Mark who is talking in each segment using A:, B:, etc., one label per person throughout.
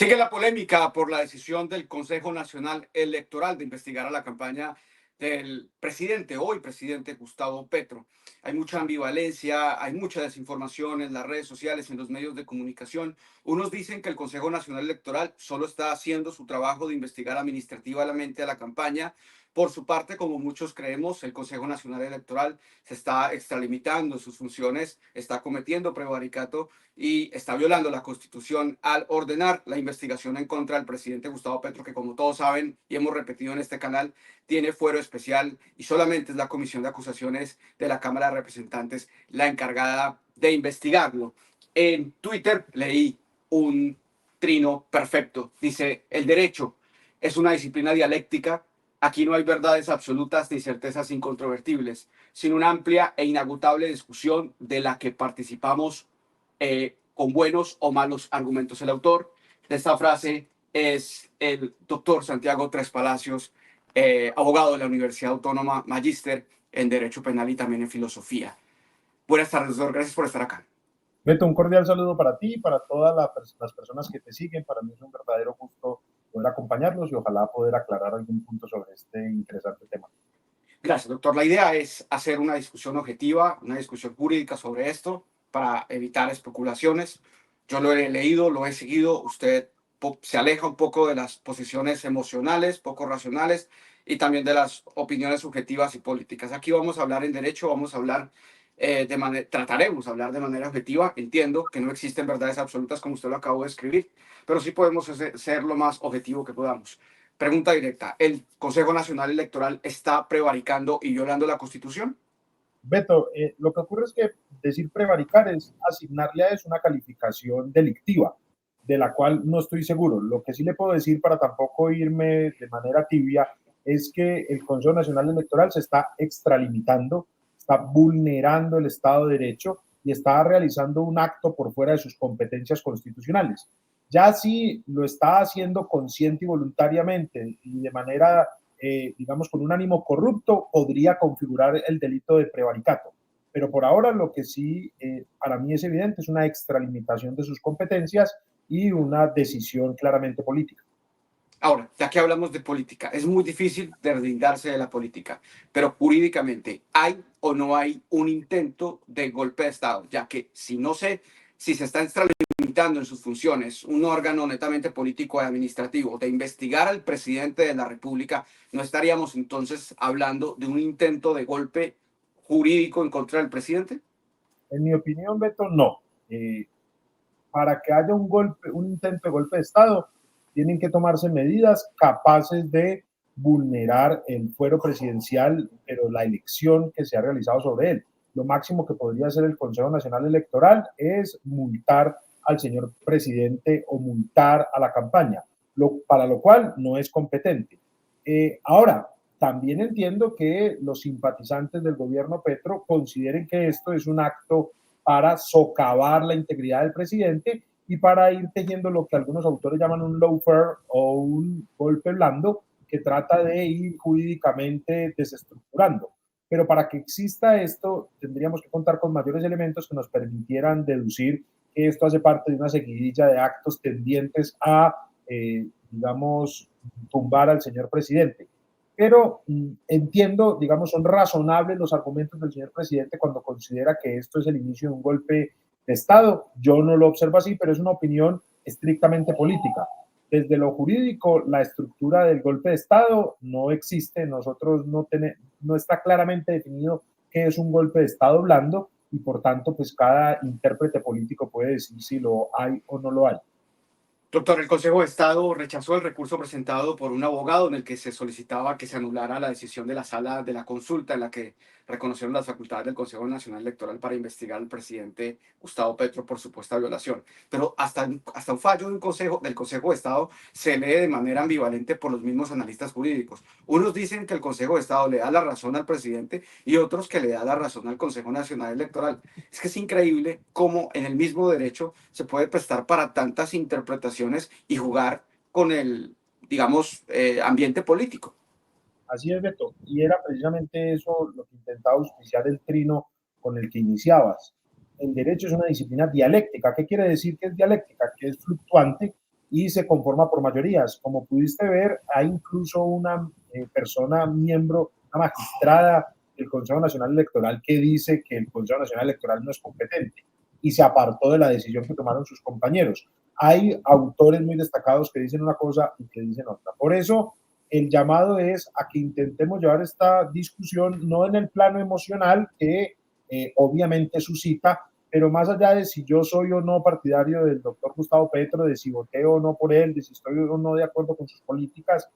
A: Sigue la polémica por la decisión del Consejo Nacional Electoral de investigar a la campaña del presidente, hoy presidente Gustavo Petro. Hay mucha ambivalencia, hay mucha desinformación en las redes sociales, en los medios de comunicación. Unos dicen que el Consejo Nacional Electoral solo está haciendo su trabajo de investigar administrativamente a la campaña. Por su parte, como muchos creemos, el Consejo Nacional Electoral se está extralimitando en sus funciones, está cometiendo prevaricato y está violando la Constitución al ordenar la investigación en contra del presidente Gustavo Petro, que como todos saben y hemos repetido en este canal, tiene fuero especial y solamente es la Comisión de Acusaciones de la Cámara de Representantes la encargada de investigarlo. En Twitter leí un trino perfecto. Dice, el derecho es una disciplina dialéctica. Aquí no hay verdades absolutas ni certezas incontrovertibles, sino una amplia e inagotable discusión de la que participamos con buenos o malos argumentos. El autor de esta frase es el doctor Santiago Tres Palacios, abogado de la Universidad Autónoma, magíster en Derecho Penal y también en Filosofía. Buenas tardes, doctor. Gracias por estar acá.
B: Beto, un cordial saludo para ti y para todas las personas que te siguen. Para mí es un verdadero gusto poder acompañarlos y ojalá poder aclarar algún punto sobre este interesante tema.
A: Gracias, doctor. La idea es hacer una discusión objetiva, una discusión jurídica sobre esto para evitar especulaciones. Yo lo he leído, lo he seguido. Usted se aleja un poco de las posiciones emocionales, poco racionales y también de las opiniones subjetivas y políticas. Aquí vamos a hablar en derecho, vamos a hablar trataremos de hablar de manera objetiva. Entiendo que no existen verdades absolutas como usted lo acabó de escribir, pero sí podemos ser lo más objetivo que podamos. Pregunta directa, ¿el Consejo Nacional Electoral está prevaricando y violando la Constitución?
B: Beto, lo que ocurre es que decir prevaricar es asignarle a eso una calificación delictiva, de la cual no estoy seguro. Lo que sí le puedo decir para tampoco irme de manera tibia es que el Consejo Nacional Electoral se está extralimitando, está vulnerando el Estado de Derecho y está realizando un acto por fuera de sus competencias constitucionales. Ya si lo está haciendo consciente y voluntariamente y de manera digamos, con un ánimo corrupto, podría configurar el delito de prevaricato. Pero por ahora lo que sí para mí es evidente es una extralimitación de sus competencias y una decisión claramente política.
A: Ahora, ya que hablamos de política, es muy difícil deslindarse de la política, pero jurídicamente, ¿hay o no hay un intento de golpe de Estado? Ya que si no sé si se está extralimitando en sus funciones un órgano netamente político y administrativo de investigar al presidente de la República, ¿no estaríamos entonces hablando de un intento de golpe jurídico en contra del presidente?
B: En mi opinión, Beto, no. Para que haya un golpe, un intento de golpe de Estado, tienen que tomarse medidas capaces de vulnerar el fuero presidencial, pero la elección que se ha realizado sobre él. Lo máximo que podría hacer el Consejo Nacional Electoral es multar al señor presidente o multar a la campaña, para lo cual no es competente. Ahora, también entiendo que los simpatizantes del gobierno Petro consideren que esto es un acto para socavar la integridad del presidente y para ir tejiendo lo que algunos autores llaman un lawfare o un golpe blando que trata de ir jurídicamente desestructurando. Pero para que exista esto, tendríamos que contar con mayores elementos que nos permitieran deducir que esto hace parte de una seguidilla de actos tendientes a, digamos, tumbar al señor presidente. Pero entiendo, digamos, son razonables los argumentos del señor presidente cuando considera que esto es el inicio de un golpe de Estado. Yo no lo observo así, pero es una opinión estrictamente política. Desde lo jurídico, la estructura del golpe de Estado no existe. Nosotros no está claramente definido qué es un golpe de Estado blando y por tanto, pues cada intérprete político puede decir si lo hay o no lo hay.
A: Doctor, el Consejo de Estado rechazó el recurso presentado por un abogado en el que se solicitaba que se anulara la decisión de la sala de la consulta en la que reconocieron las facultades del Consejo Nacional Electoral para investigar al presidente Gustavo Petro por supuesta violación. Pero hasta un fallo del Consejo de Estado se lee de manera ambivalente por los mismos analistas jurídicos. Unos dicen que el Consejo de Estado le da la razón al presidente y otros que le da la razón al Consejo Nacional Electoral. Es que es increíble cómo en el mismo derecho se puede prestar para tantas interpretaciones y jugar con el, digamos, ambiente político.
B: Así es, Beto. Y era precisamente eso lo que intentaba auspiciar el trino con el que iniciabas. El derecho es una disciplina dialéctica. ¿Qué quiere decir que es dialéctica? Que es fluctuante y se conforma por mayorías. Como pudiste ver, hay incluso una persona, miembro, una magistrada del Consejo Nacional Electoral que dice que el Consejo Nacional Electoral no es competente y se apartó de la decisión que tomaron sus compañeros. Hay autores muy destacados que dicen una cosa y que dicen otra. Por eso, el llamado es a que intentemos llevar esta discusión no en el plano emocional que obviamente suscita, pero más allá de si yo soy o no partidario del doctor Gustavo Petro, de si voté o no por él, de si estoy o no de acuerdo con sus políticas,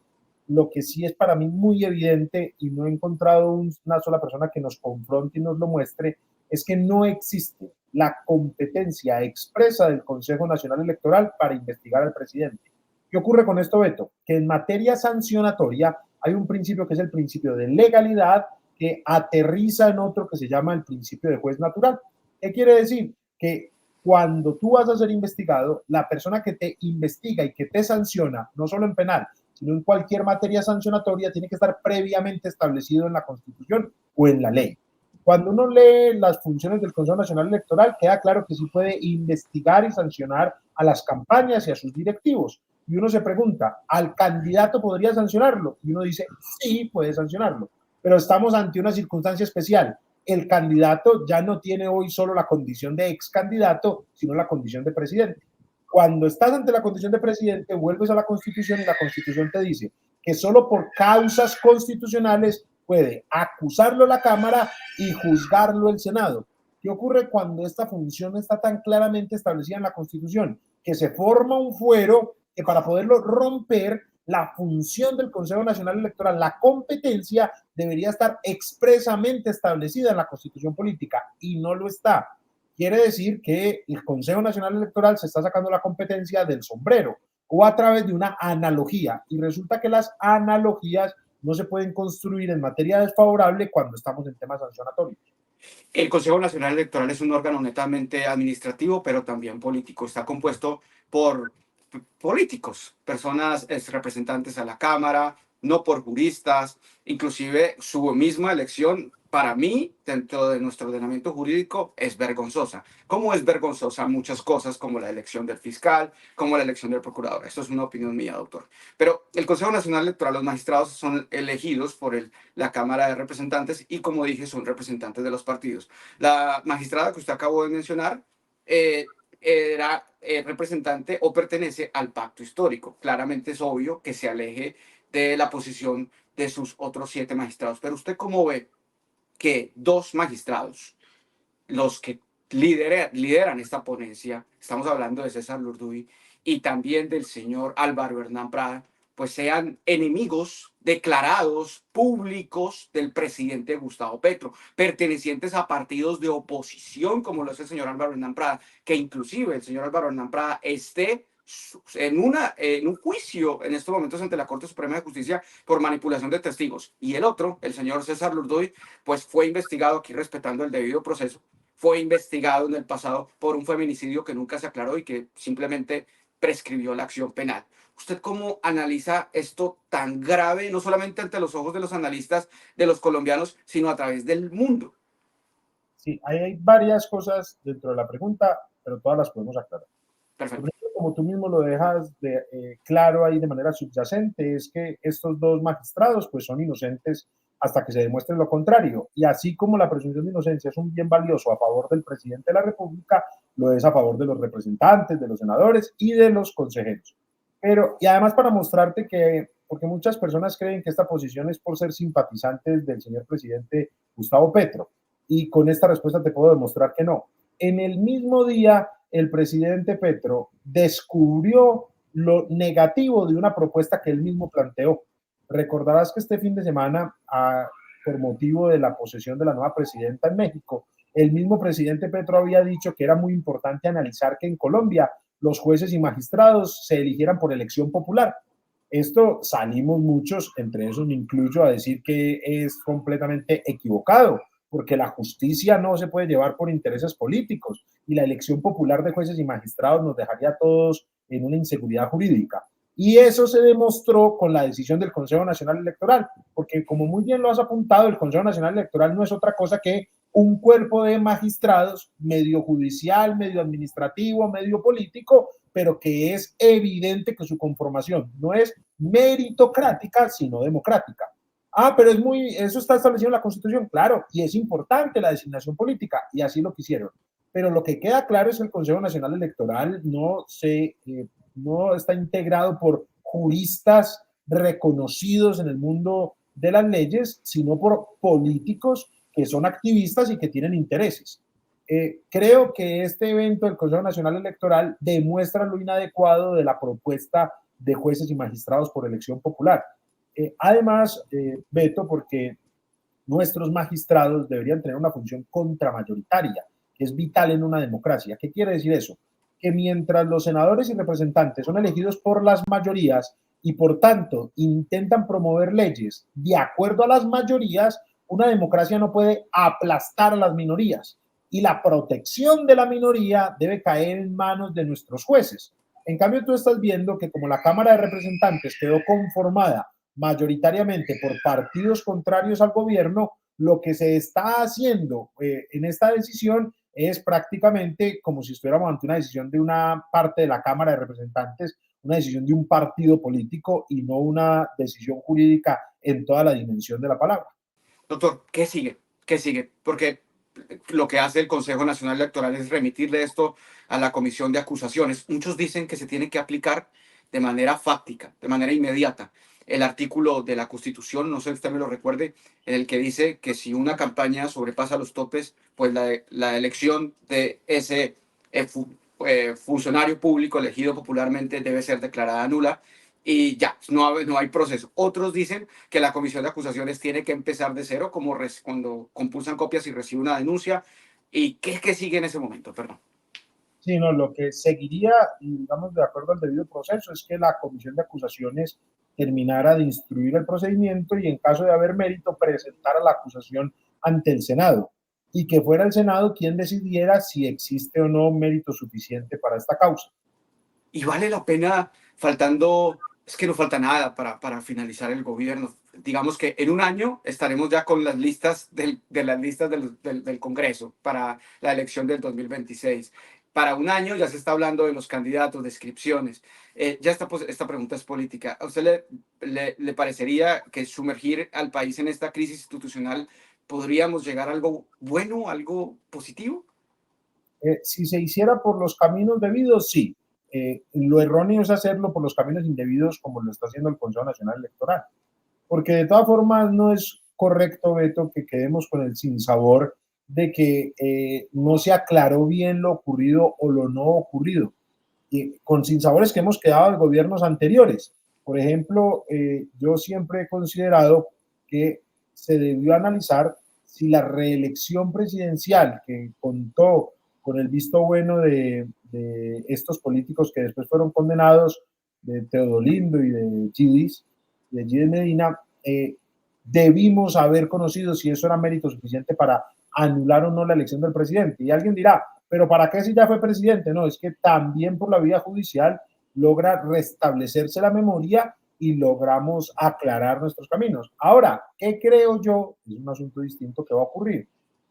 B: lo que sí es para mí muy evidente y no he encontrado una sola persona que nos confronte y nos lo muestre, es que no existe la competencia expresa del Consejo Nacional Electoral para investigar al presidente. ¿Qué ocurre con esto, Beto? Que en materia sancionatoria hay un principio que es el principio de legalidad que aterriza en otro que se llama el principio de juez natural. ¿Qué quiere decir? Que cuando tú vas a ser investigado, la persona que te investiga y que te sanciona, no solo en penal, sino en cualquier materia sancionatoria, tiene que estar previamente establecido en la Constitución o en la ley. Cuando uno lee las funciones del Consejo Nacional Electoral, queda claro que sí puede investigar y sancionar a las campañas y a sus directivos. Y uno se pregunta, ¿al candidato podría sancionarlo? Y uno dice, sí, puede sancionarlo. Pero estamos ante una circunstancia especial. El candidato ya no tiene hoy solo la condición de ex candidato, sino la condición de presidente. Cuando estás ante la condición de presidente, vuelves a la Constitución y la Constitución te dice que solo por causas constitucionales puede acusarlo la Cámara y juzgarlo el Senado. ¿Qué ocurre cuando esta función está tan claramente establecida en la Constitución? Que se forma un fuero que para poderlo romper, la función del Consejo Nacional Electoral, la competencia, debería estar expresamente establecida en la Constitución Política y no lo está. Quiere decir que el Consejo Nacional Electoral se está sacando la competencia del sombrero o a través de una analogía. Y resulta que las analogías no se pueden construir en materia desfavorable cuando estamos en temas sancionatorios.
A: El Consejo Nacional Electoral es un órgano netamente administrativo, pero también político. Está compuesto por políticos, personas representantes a la Cámara, no por juristas, inclusive su misma elección, para mí, dentro de nuestro ordenamiento jurídico, es vergonzosa. ¿Cómo es vergonzosa? Muchas cosas, como la elección del fiscal, como la elección del procurador. Esto es una opinión mía, doctor. Pero el Consejo Nacional Electoral, los magistrados son elegidos por la Cámara de Representantes y, como dije, son representantes de los partidos. La magistrada que usted acabó de mencionar era representante o pertenece al pacto histórico. Claramente es obvio que se aleje de la posición de sus otros 7 magistrados. Pero usted, ¿cómo ve que 2 magistrados, los que lideran esta ponencia, estamos hablando de César Lurduy y también del señor Álvaro Hernán Prada, pues sean enemigos declarados públicos del presidente Gustavo Petro, pertenecientes a partidos de oposición, como lo es el señor Álvaro Hernán Prada, que inclusive el señor Álvaro Hernán Prada esté en un juicio en estos momentos ante la Corte Suprema de Justicia por manipulación de testigos. Y el otro, el señor César Lurduy, pues fue investigado, aquí respetando el debido proceso, fue investigado en el pasado por un feminicidio que nunca se aclaró y que simplemente prescribió la acción penal. ¿Usted cómo analiza esto tan grave, no solamente ante los ojos de los analistas, de los colombianos, sino a través del mundo?
B: Sí, hay varias cosas dentro de la pregunta, pero todas las podemos aclarar.
A: Perfecto.
B: Como tú mismo lo dejas claro ahí de manera subyacente, es que estos 2 magistrados pues son inocentes hasta que se demuestre lo contrario. Y así como la presunción de inocencia es un bien valioso a favor del presidente de la República, lo es a favor de los representantes, de los senadores y de los consejeros. Pero, y además para mostrarte que, porque muchas personas creen que esta posición es por ser simpatizantes del señor presidente Gustavo Petro, y con esta respuesta te puedo demostrar que no. En el mismo día, el presidente Petro descubrió lo negativo de una propuesta que él mismo planteó. Recordarás que este fin de semana, por motivo de la posesión de la nueva presidenta en México, el mismo presidente Petro había dicho que era muy importante analizar que en Colombia los jueces y magistrados se eligieran por elección popular. Esto salimos muchos, entre esos me incluyo, a decir que es completamente equivocado, porque la justicia no se puede llevar por intereses políticos y la elección popular de jueces y magistrados nos dejaría a todos en una inseguridad jurídica. Y eso se demostró con la decisión del Consejo Nacional Electoral, porque como muy bien lo has apuntado, el Consejo Nacional Electoral no es otra cosa que un cuerpo de magistrados, medio judicial, medio administrativo, medio político, pero que es evidente que su conformación no es meritocrática, sino democrática. Ah, pero eso está establecido en la Constitución, claro, y es importante la designación política, y así lo quisieron. Pero lo que queda claro es que el Consejo Nacional Electoral no está integrado por juristas reconocidos en el mundo de las leyes, sino por políticos que son activistas y que tienen intereses. Creo que este evento del Consejo Nacional Electoral demuestra lo inadecuado de la propuesta de jueces y magistrados por elección popular. Además, Beto, porque nuestros magistrados deberían tener una función contramayoritaria, que es vital en una democracia. ¿Qué quiere decir eso? Que mientras los senadores y representantes son elegidos por las mayorías y por tanto intentan promover leyes de acuerdo a las mayorías, una democracia no puede aplastar a las minorías y la protección de la minoría debe caer en manos de nuestros jueces. En cambio, tú estás viendo que como la Cámara de Representantes quedó conformada mayoritariamente por partidos contrarios al gobierno, lo que se está haciendo en esta decisión es prácticamente como si estuviéramos ante una decisión de una parte de la Cámara de Representantes, una decisión de un partido político y no una decisión jurídica en toda la dimensión de la palabra.
A: Doctor, ¿qué sigue? ¿Qué sigue? Porque lo que hace el Consejo Nacional Electoral es remitirle esto a la Comisión de Acusaciones. Muchos dicen que se tiene que aplicar de manera fáctica, de manera inmediata, el artículo de la Constitución, no sé si usted me lo recuerde, en el que dice que si una campaña sobrepasa los topes, pues la elección de ese funcionario público elegido popularmente debe ser declarada nula y ya, no hay proceso. Otros dicen que la comisión de acusaciones tiene que empezar de cero, como cuando compulsan copias y recibe una denuncia. ¿Y qué sigue en ese momento? Perdón.
B: Sí, no, lo que seguiría, digamos, de acuerdo al debido proceso, es que la comisión de acusaciones terminara de instruir el procedimiento y en caso de haber mérito, presentara la acusación ante el Senado y que fuera el Senado quien decidiera si existe o no mérito suficiente para esta causa.
A: Y vale la pena, es que no falta nada para finalizar el gobierno. Digamos que en un año estaremos ya con las listas de las listas del Congreso para la elección del 2026. Para un año ya se está hablando de los candidatos, descripciones. Ya esta pregunta es política. ¿A usted le parecería que sumergir al país en esta crisis institucional podríamos llegar a algo bueno, algo positivo?
B: Si se hiciera por los caminos debidos, sí. Lo erróneo es hacerlo por los caminos indebidos como lo está haciendo el Consejo Nacional Electoral. Porque de todas formas no es correcto, Beto, que quedemos con el sinsabor de que no se aclaró bien lo ocurrido o lo no ocurrido. Con sinsabores que hemos quedado de gobiernos anteriores. Por ejemplo, yo siempre he considerado que se debió analizar si la reelección presidencial que contó con el visto bueno de estos políticos que después fueron condenados, de Teodolindo y de Gidis Medina, debimos haber conocido si eso era mérito suficiente para anular o no la elección del presidente. Y alguien dirá, pero ¿para qué si ya fue presidente? No, es que también por la vía judicial logra restablecerse la memoria y logramos aclarar nuestros caminos. Ahora, ¿qué creo yo? Es un asunto distinto que va a ocurrir.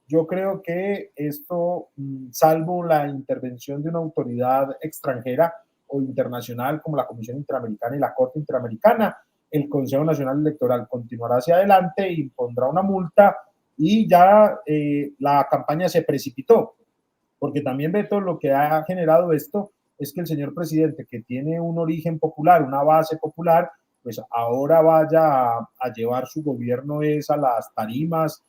B: Yo creo que esto, salvo la intervención de una autoridad extranjera o internacional como la Comisión Interamericana y la Corte Interamericana, el Consejo Nacional Electoral continuará hacia adelante, impondrá una multa y ya la campaña se precipitó. Porque también, Beto, lo que ha generado esto es que el señor presidente, que tiene un origen popular, una base popular, pues ahora vaya a llevar su gobierno es a las tarimas,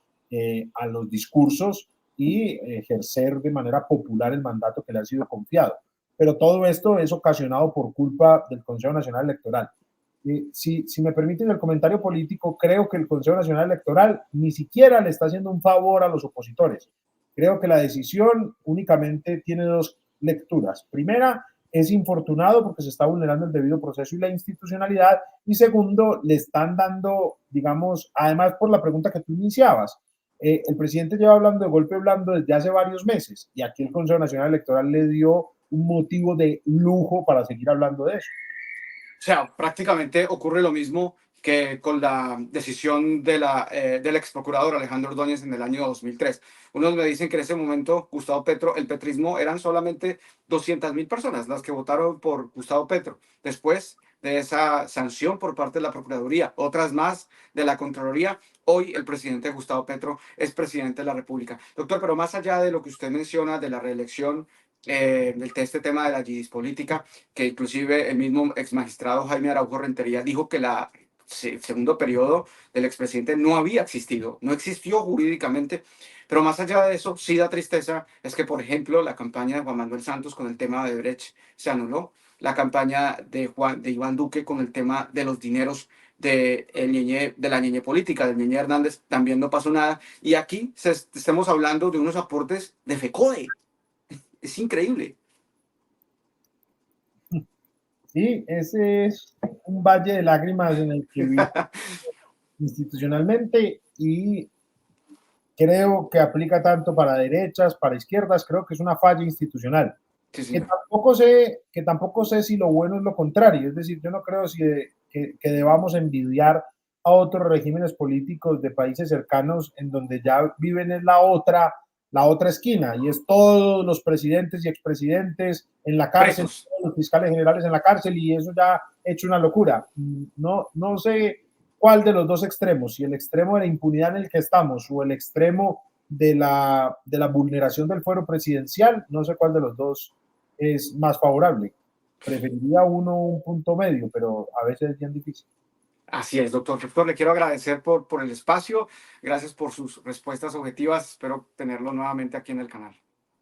B: a los discursos y ejercer de manera popular el mandato que le ha sido confiado. Pero todo esto es ocasionado por culpa del Consejo Nacional Electoral. Si me permiten el comentario político, creo que el Consejo Nacional Electoral ni siquiera le está haciendo un favor a los opositores. Creo que la decisión únicamente tiene dos lecturas. Primera, es infortunado porque se está vulnerando el debido proceso y la institucionalidad. Y segundo, le están dando, digamos, además por la pregunta que tú iniciabas, el presidente lleva hablando de golpe blando desde hace varios meses y aquí el Consejo Nacional Electoral le dio un motivo de lujo para seguir hablando de eso.
A: O sea, prácticamente ocurre lo mismo que con la decisión de del ex procurador Alejandro Ordóñez en el año 2003. Unos me dicen que en ese momento Gustavo Petro, el petrismo, eran solamente 200.000 personas las que votaron por Gustavo Petro. Después de esa sanción por parte de la Procuraduría, otras más de la Contraloría, hoy el presidente Gustavo Petro es presidente de la República. Doctor, pero más allá de lo que usted menciona de la reelección, de este tema de la política, que inclusive el mismo ex magistrado Jaime Araujo Rentería dijo que la segundo periodo del expresidente no había existido, no existió jurídicamente. Pero más allá de eso, sí da tristeza es que, por ejemplo, la campaña de Juan Manuel Santos con el tema de Brecht se anuló, la campaña de Iván Duque con el tema de los dineros de la ñeñe política, del ñeñe Hernández, también no pasó nada. Y aquí estamos hablando de unos aportes de FECODE. Es increíble.
B: Sí, ese es un valle de lágrimas en el que vive institucionalmente y creo que aplica tanto para derechas, para izquierdas, creo que es una falla institucional.
A: Sí,
B: Que
A: señor.
B: tampoco sé si lo bueno es lo contrario, es decir, yo no creo que debamos envidiar a otros regímenes políticos de países cercanos en donde ya viven en la otra esquina y es todos los presidentes y expresidentes en la cárcel,
A: Presos.
B: todos los fiscales generales en la cárcel y eso ya ha hecho una locura. No sé cuál de los dos extremos, si el extremo de la impunidad en el que estamos o el extremo de la vulneración del fuero presidencial, no sé cuál de los dos es más favorable. Preferiría uno un punto medio, pero a veces es bien difícil.
A: Así es, doctor. Doctor, le quiero agradecer por el espacio. Gracias por sus respuestas objetivas. Espero tenerlo nuevamente aquí en el canal.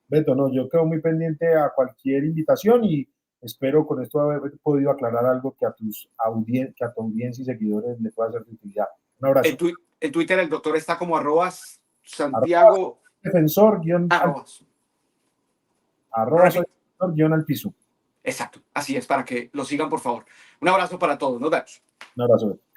B: Beto, no, yo quedo muy pendiente a cualquier invitación y espero con esto haber podido aclarar algo que a que a tu audiencia y seguidores le pueda ser de utilidad. Un abrazo.
A: En Twitter el doctor está como
B: Arroba
A: Santiago,
B: defensor guión al,
A: arrobas.
B: arroba soy defensor guión al piso.
A: Exacto, así es, para que lo sigan, por favor. Un abrazo para todos. Nos vemos.
B: Un abrazo. Beto.